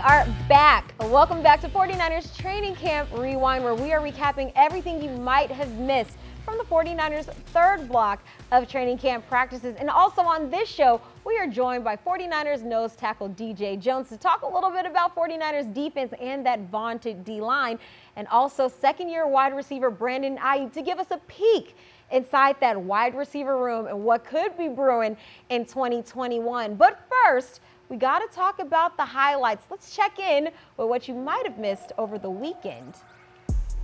are back. Welcome back to 49ers Training Camp Rewind, where we are recapping everything you might have missed from the 49ers' third block of training camp practices. And also on this show, we are joined by 49ers nose tackle DJ Jones to talk a little bit about 49ers defense and that vaunted D-line, and also second-year wide receiver Brandon Aiyuk to give us a peek inside that wide receiver room and what could be brewing in 2021. But first, we got to talk about the highlights. Let's check in with what you might have missed over the weekend.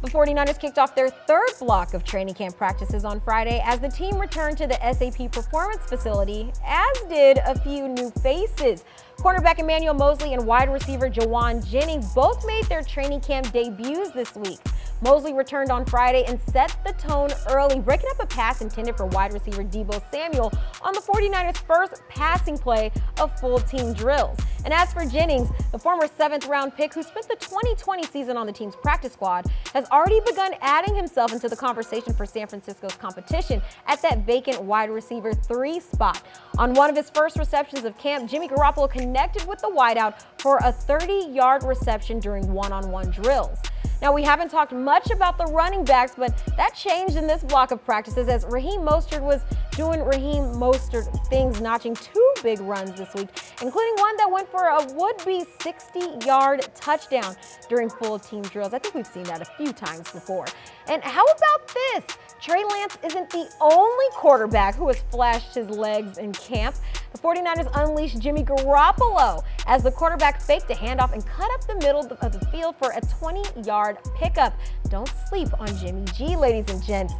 The 49ers kicked off their third block of training camp practices on Friday as the team returned to the SAP Performance Facility, as did a few new faces. Cornerback Emmanuel Moseley and wide receiver Jauan Jennings both made their training camp debuts this week. Moseley returned on Friday and set the tone early, breaking up a pass intended for wide receiver Deebo Samuel on the 49ers' first passing play of full team drills. And as for Jennings, the former 7th-round pick who spent the 2020 season on the team's practice squad, has already begun adding himself into the conversation for San Francisco's competition at that vacant wide receiver 3 spot. On one of his first receptions of camp, Jimmy Garoppolo connected with the wideout for a 30-yard reception during one-on-one drills. Now, we haven't talked much about the running backs, but that changed in this block of practices as Raheem Mostert was doing Raheem Mostert things, notching 2 big runs this week, including one that went for a would-be 60-yard touchdown during full team drills. I think we've seen that a few times before. And how about this? Trey Lance isn't the only quarterback who has flashed his legs in camp. The 49ers unleashed Jimmy Garoppolo as the quarterback faked a handoff and cut up the middle of the field for a 20-yard pickup. Don't sleep on Jimmy G, ladies and gents.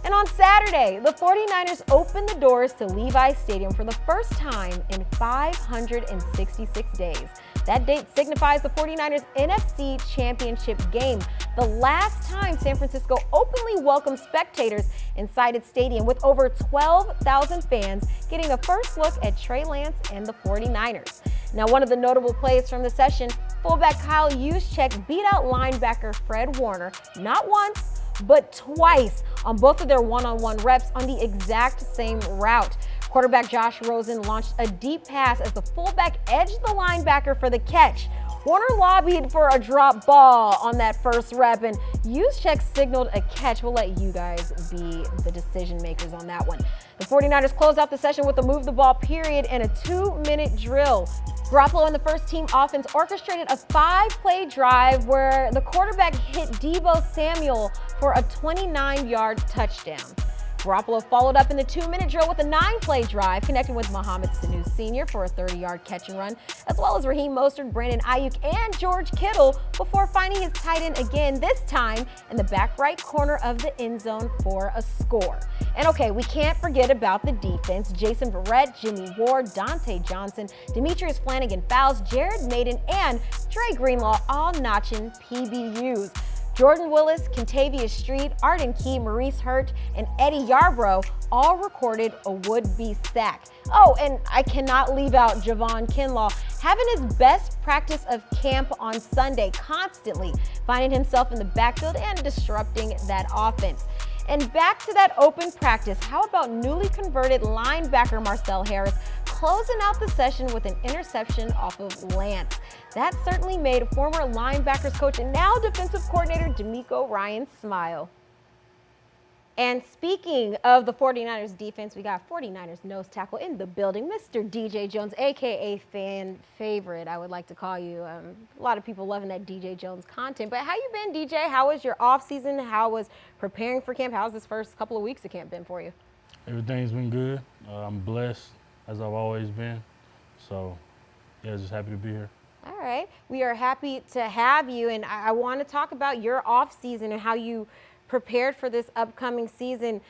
And on Saturday, the 49ers opened the doors to Levi's Stadium for the first time in 566 days. That date signifies the 49ers' NFC Championship game, the last time San Francisco openly welcomed spectators inside its stadium, with over 12,000 fans getting a first look at Trey Lance and the 49ers. Now, one of the notable plays from the session, fullback Kyle Juszczyk beat out linebacker Fred Warner not once, but twice on both of their one-on-one reps on the exact same route. Quarterback Josh Rosen launched a deep pass as the fullback edged the linebacker for the catch. Warner lobbied for a drop ball on that first rep, and Juszczyk signaled a catch. We'll let you guys be the decision makers on that one. The 49ers closed out the session with a move the ball period and a 2-minute drill. Garoppolo and the first-team offense orchestrated a 5-play drive where the quarterback hit Deebo Samuel for a 29-yard touchdown. Garoppolo followed up in the 2-minute drill with a 9-play drive, connecting with Mohamed Sanu Sr. for a 30-yard catch and run, as well as Raheem Mostert, Brandon Aiyuk, and George Kittle before finding his tight end again, this time in the back right corner of the end zone for a score. And okay, we can't forget about the defense. Jason Verrett, Jimmy Ward, Dante Johnson, Demetrius Flanagan-Fowles, Jared Maiden, and Dre Greenlaw all notching PBUs. Jordan Willis, Kentavious Street, Arden Key, Maurice Hurt, and Eddie Yarbrough all recorded a would-be sack. Oh, and I cannot leave out Javon Kinlaw, having his best practice of camp on Sunday, constantly finding himself in the backfield and disrupting that offense. And back to that open practice, how about newly converted linebacker Marcel Harris closing out the session with an interception off of Lance? That certainly made former linebackers coach and now defensive coordinator DeMeco Ryans smile. And speaking of the 49ers defense, we got 49ers nose tackle in the building, Mr. DJ Jones, a.k.a. fan favorite, I would like to call you. A lot of people loving that DJ Jones content. But how you been, DJ? How was your off season? How was preparing for camp? How's this first couple of weeks of camp been for you? Everything's been good. I'm blessed, as I've always been. So, yeah, just happy to be here. All right. We are happy to have you. And I want to talk about your off season and how you prepared for this upcoming season.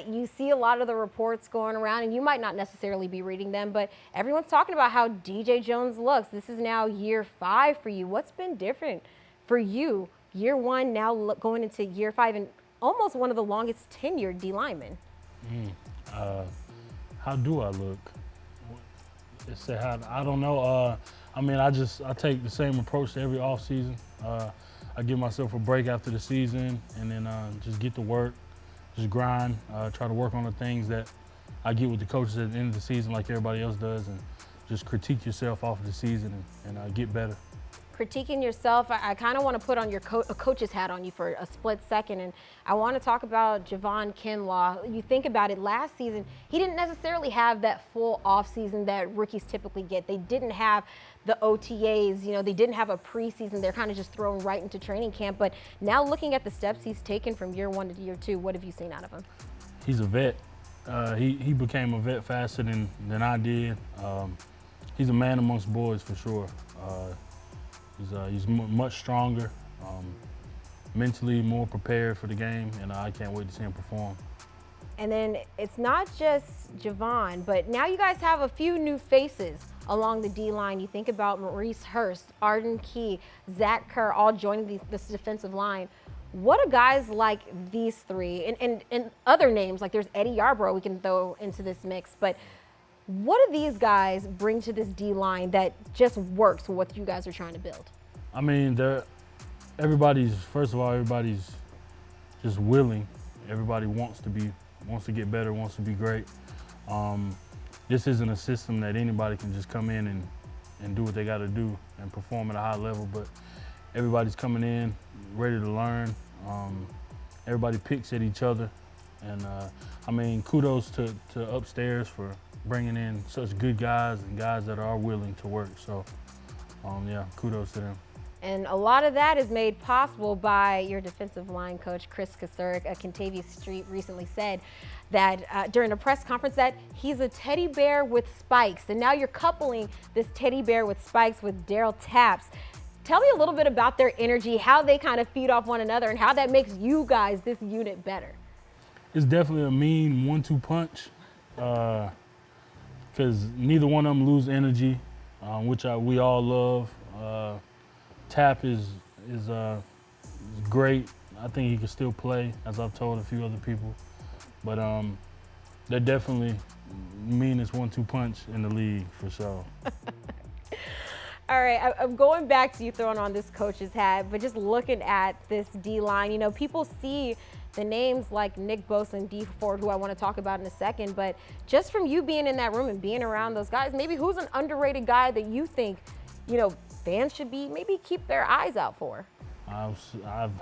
You see a lot of the reports going around, and you might not necessarily be reading them, but everyone's talking about how DJ Jones looks. This is now year 5 for you. What's been different for you? Year 1, now going into year 5, and almost one of the longest tenured D linemen. How do I look? I don't know. I take the same approach to every off season. I give myself a break after the season, and then just get to work, just grind, try to work on the things that I get with the coaches at the end of the season like everybody else does, and just critique yourself off of the season and get better. critiquing yourself, I kind of want to put on your a coach's hat on you for a split second, and I want to talk about Javon Kinlaw. You think about it, last season, he didn't necessarily have that full offseason that rookies typically get. They didn't have the OTAs, you know, they didn't have a preseason. They're kind of just thrown right into training camp. But now looking at the steps he's taken from year 1 to year 2, what have you seen out of him? He's a vet. He became a vet faster than I did. He's a man amongst boys for sure. He's much stronger, mentally more prepared for the game, and I can't wait to see him perform. And then it's not just Javon, but now you guys have a few new faces along the D-line. You think about Maurice Hurst, Arden Key, Zach Kerr, all joining this defensive line. What do guys like these three, and other names, like there's Eddie Yarbrough we can throw into this mix, but what do these guys bring to this D-line that just works for what you guys are trying to build? I mean, everybody's just willing. Everybody wants to get better, wants to be great. This isn't a system that anybody can just come in and do what they got to do and perform at a high level, but everybody's coming in ready to learn. Everybody picks at each other, and I mean, kudos to upstairs for bringing in such good guys and guys that are willing to work. So, yeah, kudos to them. And a lot of that is made possible by your defensive line coach, Chris Kasurek. Contavious Street recently said that during a press conference that he's a teddy bear with spikes. And now you're coupling this teddy bear with spikes with Daryl Tapps. Tell me a little bit about their energy, how they kind of feed off one another, and how that makes you guys, this unit, better. It's definitely a mean 1-2 punch because neither one of them lose energy, which we all love. Tap is great. I think he can still play, as I've told a few other people. But they're definitely meanest 1-2 punch in the league for sure. All right, I'm going back to you throwing on this coach's hat, but just looking at this D-line, you know, people see the names like Nick Bosa and D Ford, who I want to talk about in a second, but just from you being in that room and being around those guys, maybe who's an underrated guy that you think, you know, fans should maybe keep their eyes out for? I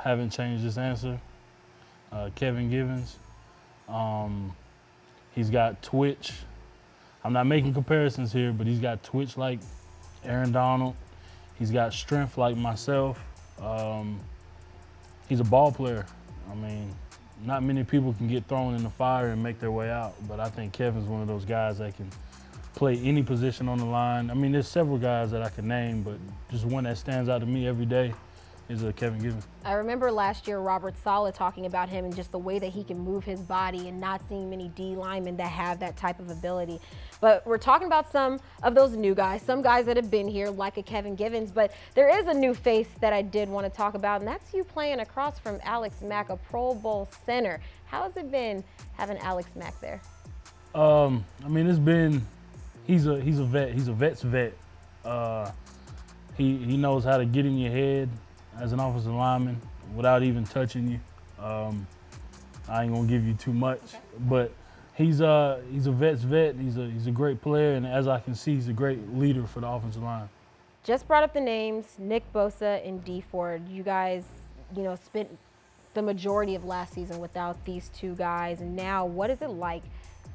haven't changed this answer. Kevin Givens. He's got twitch. I'm not making comparisons here, but he's got twitch like Aaron Donald. He's got strength like myself. He's a ball player. I mean, not many people can get thrown in the fire and make their way out, but I think Kevin's one of those guys that can play any position on the line. I mean, there's several guys that I could name, but just one that stands out to me every day is Kevin Givens. I remember last year Robert Saleh talking about him and just the way that he can move his body, and not seeing many D linemen that have that type of ability. But we're talking about some of those new guys, some guys that have been here like a Kevin Givens, but there is a new face that I did want to talk about, and that's you playing across from Alex Mack, a Pro Bowl center. How has it been having Alex Mack there? I mean, it's been, he's a vet, he's a vet's vet. He knows how to get in your head as an offensive lineman without even touching you. I ain't gonna give you too much, but he's a vet's vet. He's a great player, and as I can see, he's a great leader for the offensive line. Just brought up the names, Nick Bosa and D Ford. You guys, you know, spent the majority of last season without these two guys, and now what is it like,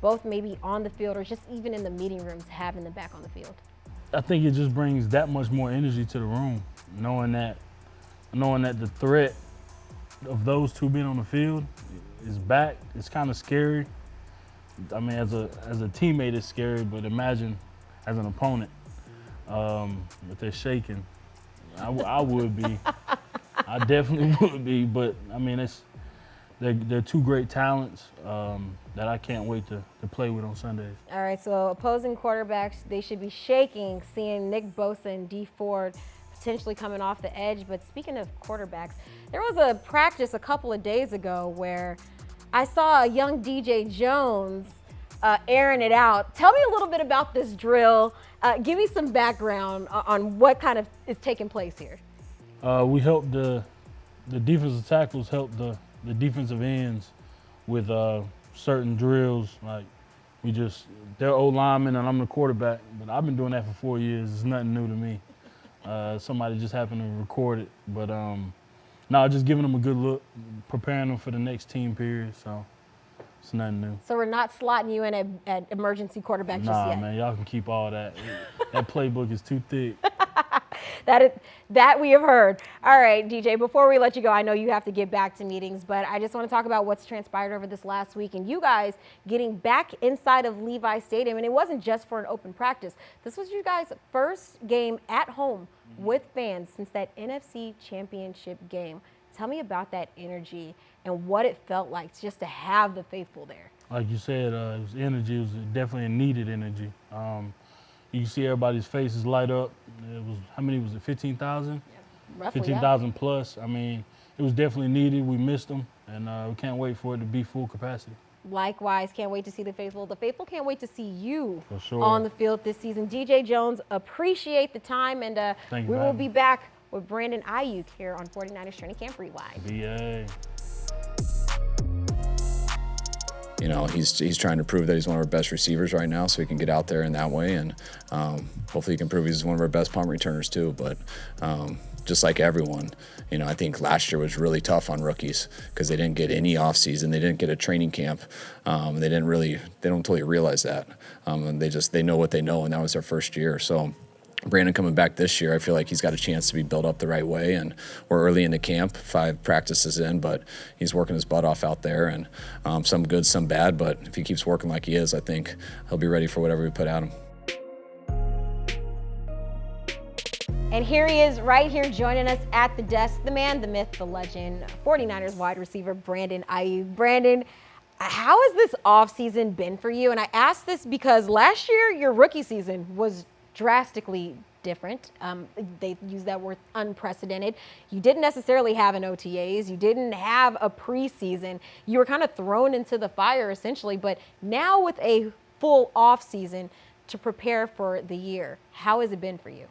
both maybe on the field or just even in the meeting rooms, having them back on the field? I think it just brings that much more energy to the room, knowing that the threat of those two being on the field is back. It's kind of scary. I mean, as a teammate, it's scary, but imagine as an opponent, if they're shaking. I would be. I definitely would be. But I mean, they're two great talents that I can't wait to play with on Sundays. All right, so opposing quarterbacks, they should be shaking seeing Nick Bosa and D Ford potentially coming off the edge. But speaking of quarterbacks, there was a practice a couple of days ago where I saw a young DJ Jones airing it out. Tell me a little bit about this drill. Give me some background on what kind of is taking place here. We helped the defensive tackles help the defensive ends with certain drills. Like they're O linemen and I'm the quarterback, but I've been doing that for 4 years. It's nothing new to me. Somebody just happened to record it. But no, just giving them a good look, preparing them for the next team period. So it's nothing new. So we're not slotting you in at emergency quarterback just yet? Nah, man, y'all can keep all that. That playbook is too thick. That we have heard. All right, DJ, before we let you go, I know you have to get back to meetings, but I just want to talk about what's transpired over this last week and you guys getting back inside of Levi Stadium. And it wasn't just for an open practice. This was you guys' first game at home with fans since that NFC Championship game. Tell me about that energy and what it felt like just to have the faithful there. Like you said, it was energy. It was definitely a needed energy. You can see everybody's faces light up. It was, how many was it, 15,000? Yeah, 15,000 plus. I mean, it was definitely needed. We missed them, and we can't wait for it to be full capacity. Likewise, can't wait to see the faithful. The faithful can't wait to see you For sure. on the field this season. DJ Jones, appreciate the time, and we will be back with Brandon Aiyuk here on 49ers Training Camp Rewind. BA. You know, he's trying to prove that he's one of our best receivers right now, so he can get out there in that way, and hopefully he can prove he's one of our best punt returners too. But just like everyone, you know, I think last year was really tough on rookies because they didn't get any offseason, they didn't get a training camp, they don't totally realize that. They know what they know, and that was their first year. So Brandon coming back this year, I feel like he's got a chance to be built up the right way, and we're early into camp, 5 practices in, but he's working his butt off out there, and some good, some bad, but if he keeps working like he is, I think he'll be ready for whatever we put at him. And here he is right here joining us at the desk, the man, the myth, the legend, 49ers wide receiver Brandon Aiyuk. Brandon, how has this offseason been for you? And I ask this because last year your rookie season was drastically different. They use that word unprecedented. You didn't necessarily have an OTAs. You didn't have a preseason. You were kind of thrown into the fire essentially, but now with a full off season to prepare for the year, how has it been for you?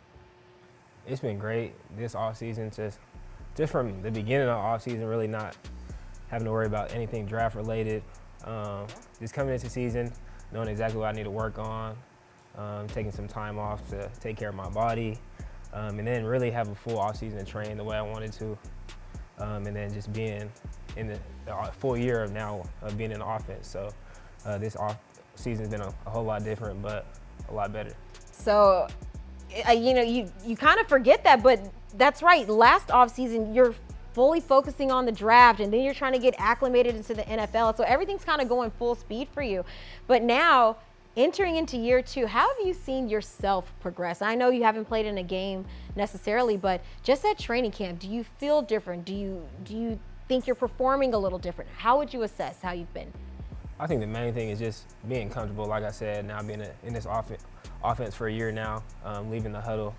It's been great this off season, just from the beginning of the off season, really not having to worry about anything draft related. Just coming into season, knowing exactly what I need to work on, taking some time off to take care of my body, and then really have a full off season to train the way I wanted to, and then just being in the full year of being in the offense. So this off season's been a whole lot different, but a lot better. So, you know, you kind of forget that, but that's right. Last offseason, you're fully focusing on the draft, and then you're trying to get acclimated into the NFL. So everything's kind of going full speed for you. But now, entering into year 2, how have you seen yourself progress? I know you haven't played in a game necessarily, but just at training camp, do you feel different? Do you think you're performing a little different? How would you assess how you've been? I think the main thing is just being comfortable. Like I said, now being in this offense for a year now, leaving the huddle,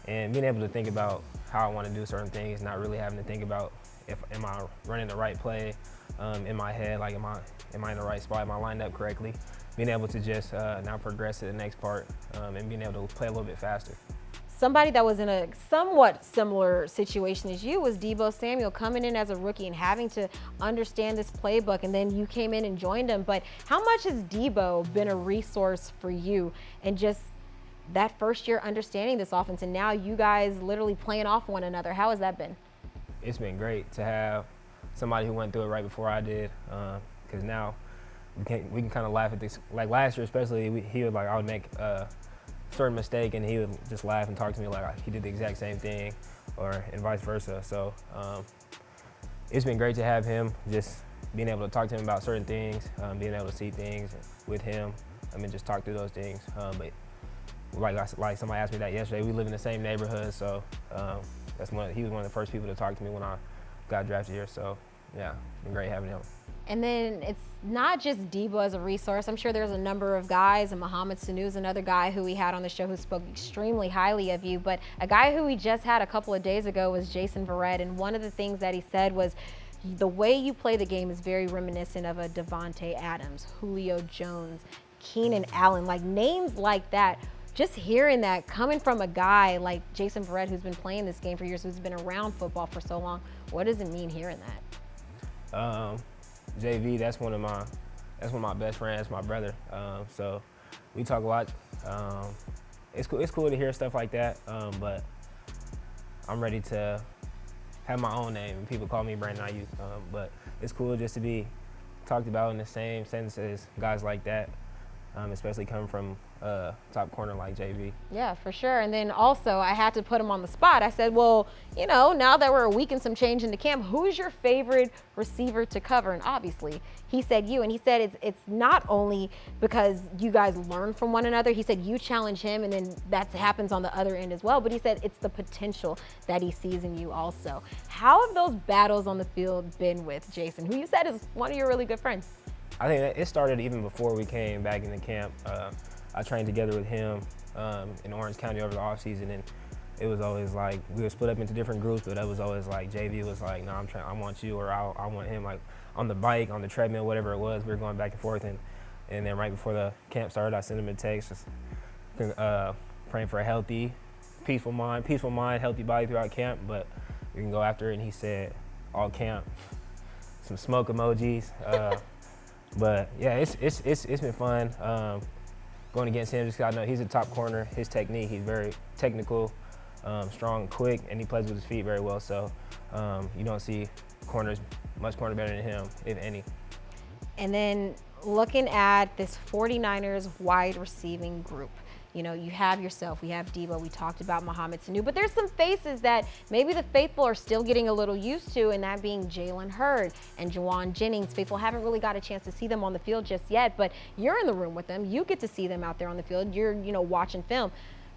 and being able to think about how I want to do certain things, not really having to think about am I running the right play in my head, like am I in the right spot, am I lined up correctly? Being able to just now progress to the next part and being able to play a little bit faster. Somebody that was in a somewhat similar situation as you was Deebo Samuel, coming in as a rookie and having to understand this playbook, and then you came in and joined him. But how much has Deebo been a resource for you, and just that first year understanding this offense, and now you guys literally playing off one another? How has that been? It's been great to have somebody who went through it right before I did, because now we can kind of laugh at this. Like last year especially, he would I would make certain mistake and he would just laugh and talk to me like he did the exact same thing, and vice versa. So it's been great to have him, just being able to talk to him about certain things, being able to see things with him, and just talk through those things. But like somebody asked me that yesterday, we live in the same neighborhood, so he was one of the first people to talk to me when I got drafted here. So yeah, it's been great having him. And then it's not just Deebo as a resource. I'm sure there's a number of guys, and Mohamed Sanu is another guy who we had on the show who spoke extremely highly of you. But a guy who we just had a couple of days ago was Jason Verrett. And one of the things that he said was the way you play the game is very reminiscent of a Devontae Adams, Julio Jones, Keenan Allen, like names like that. Just hearing that coming from a guy like Jason Verrett, who's been playing this game for years, who's been around football for so long, what does it mean hearing that? JV, that's one of my best friends, my brother. So we talk a lot. It's cool to hear stuff like that. But I'm ready to have my own name, and people call me Brandon Aiyuk. But it's cool just to be talked about in the same sense as guys like that, especially coming from top corner like JV. Yeah, for sure. And then also, I had to put him on the spot. I said, well, now that we're a week and some change into camp, who's your favorite receiver to cover? And obviously, he said you. And he said it's not only because you guys learn from one another. He said you challenge him, and then that happens on the other end as well. But he said it's the potential that he sees in you also. How have those battles on the field been with Jason, who you said is one of your really good friends? I think that it started even before we came back into camp. I trained together with him in Orange County over the offseason, and it was always like we were split up into different groups, but it was always like JV was like, no, I want you, or I want him, like on the bike, on the treadmill, whatever it was. We were going back and forth, and then right before the camp started, I sent him a text just praying for a healthy, peaceful mind, healthy body throughout camp, but we can go after it. And he said, all camp, some smoke emojis. But yeah, it's been fun going against him, just because I know he's a top corner. His technique, he's very technical, strong, quick, and he plays with his feet very well. So you don't see much corner better than him, if any. And then looking at this 49ers wide receiving group, you have yourself, we have Debo, we talked about Mohamed Sanu, but there's some faces that maybe the faithful are still getting a little used to, and that being Jalen Hurd and Juwan Jennings. Faithful haven't really got a chance to see them on the field just yet, but you're in the room with them. You get to see them out there on the field. You're, watching film.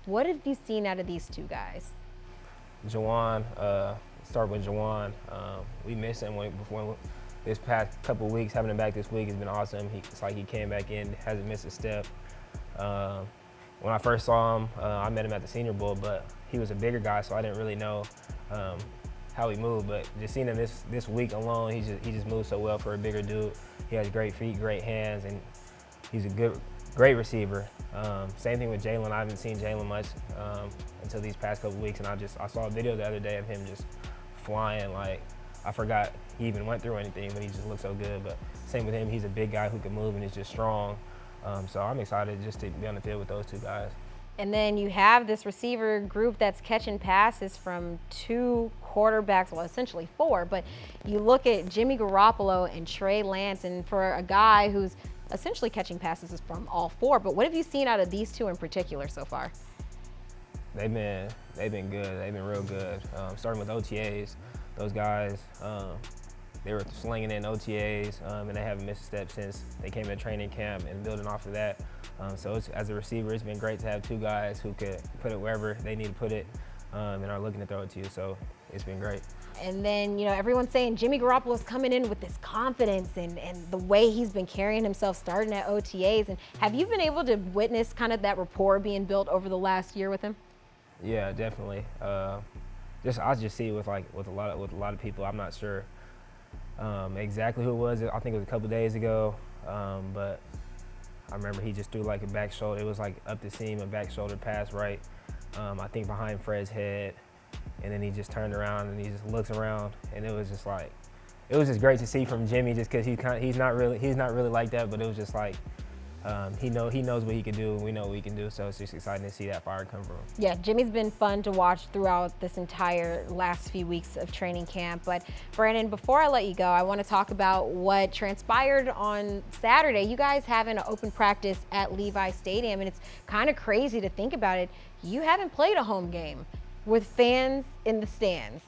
What have you seen out of these two guys? Juwan, start with Juwan. We missed him before this past couple of weeks. Having him back this week has been awesome. It's like he came back in, hasn't missed a step. When I first saw him, I met him at the Senior Bowl, but he was a bigger guy, so I didn't really know how he moved. But just seeing him this week alone, he just moves so well for a bigger dude. He has great feet, great hands, and he's a great receiver. Same thing with Jalen. I haven't seen Jalen much until these past couple weeks, and I saw a video the other day of him just flying. Like, I forgot he even went through anything, but he just looked so good. But same with him, he's a big guy who can move and is just strong. So I'm excited just to be on the field with those two guys. And then you have this receiver group that's catching passes from two quarterbacks, well, essentially four, but you look at Jimmy Garoppolo and Trey Lance, and for a guy who's essentially catching passes from all four, but what have you seen out of these two in particular so far? They've been good. They've been real good. Starting with OTAs, those guys, they were slinging in OTAs, and they haven't missed a step since they came to training camp, and building off of that. So as a receiver, it's been great to have two guys who could put it wherever they need to put it and are looking to throw it to you. So it's been great. And then, everyone's saying Jimmy Garoppolo's coming in with this confidence and the way he's been carrying himself starting at OTAs. And have you been able to witness kind of that rapport being built over the last year with him? Yeah, definitely. I just see it with a lot of people. I'm not sure exactly who it was. I think it was a couple days ago, but I remember he just threw like a back shoulder. It was like up the seam, a back shoulder pass right, I think behind Fred's head, and then he just turned around and he just looks around, and it was just great to see from Jimmy, just because he's not really like that, but it was just like he knows what he can do, and we know what he can do, so it's just exciting to see that fire come from him. Yeah, Jimmy's been fun to watch throughout this entire last few weeks of training camp. But Brandon, before I let you go, I want to talk about what transpired on Saturday. You guys having an open practice at Levi Stadium, and it's kind of crazy to think about it. You haven't played a home game with fans in the stands,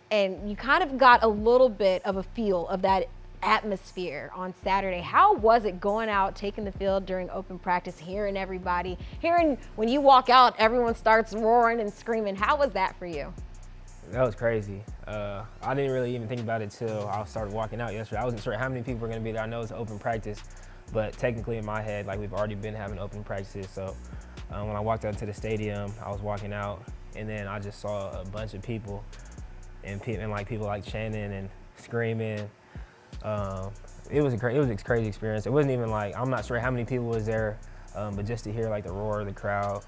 and you kind of got a little bit of a feel of that atmosphere on Saturday. How was it going out, taking the field during open practice, hearing everybody, hearing when you walk out, everyone starts roaring and screaming? How was that for you? That was crazy. I didn't really even think about it till I started walking out yesterday. I wasn't sure how many people were going to be there. I know it's open practice, but technically in my head, like, we've already been having open practices. So when I walked out to the stadium, I was walking out, and then I just saw a bunch of people, and people like chanting and screaming. It was a crazy experience. It wasn't even like, I'm not sure how many people was there, but just to hear like the roar of the crowd,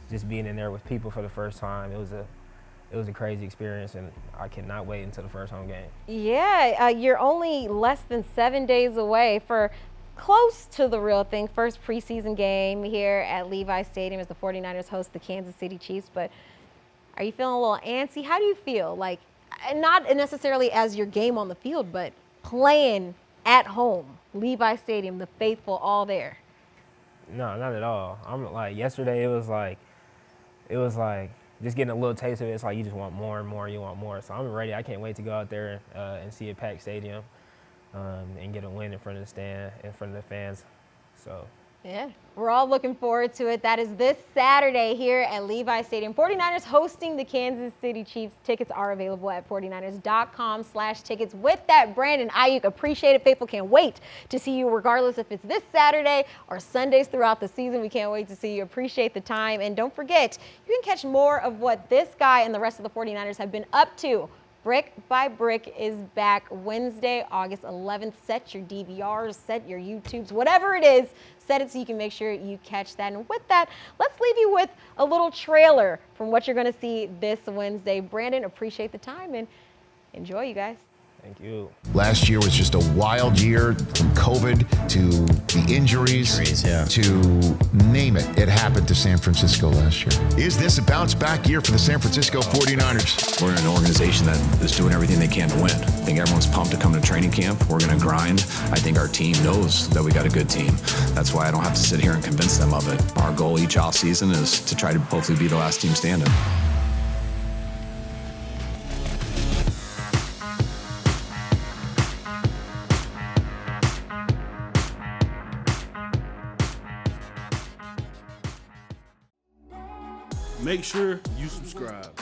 just being in there with people for the first time, it was a crazy experience, and I cannot wait until the first home game. Yeah, you're only less than 7 days away for close to the real thing. First preseason game here at Levi Stadium as the 49ers host the Kansas City Chiefs, but Are you feeling a little antsy? How do you feel? Like, not necessarily as your game on the field, but playing at home, Levi Stadium, the faithful all there. No, not at all. I'm like, yesterday it was like just getting a little taste of it. It's like you just want more and more, you want more. So I'm ready. I can't wait to go out there and see a packed stadium and get a win in front of the stand, in front of the fans. So. Yeah, we're all looking forward to it. That is this Saturday here at Levi Stadium. 49ers hosting the Kansas City Chiefs. Tickets are available at 49ers.com/tickets. With that, Brandon Aiyuk, appreciate it. Faithful can't wait to see you regardless if it's this Saturday or Sundays throughout the season. We can't wait to see you. Appreciate the time. And don't forget, you can catch more of what this guy and the rest of the 49ers have been up to. Brick by Brick is back Wednesday, August 11th. Set your DVRs, set your YouTubes, whatever it is, set it so you can make sure you catch that. And with that, let's leave you with a little trailer from what you're going to see this Wednesday. Brandon, appreciate the time and enjoy, you guys. Thank you. Last year was just a wild year, from COVID to the injuries to name it. It happened to San Francisco last year. Is this a bounce back year for the San Francisco 49ers? We're an organization that is doing everything they can to win. I think everyone's pumped to come to training camp. We're going to grind. I think our team knows that we got a good team. That's why I don't have to sit here and convince them of it. Our goal each offseason is to try to hopefully be the last team standing. Make sure you subscribe.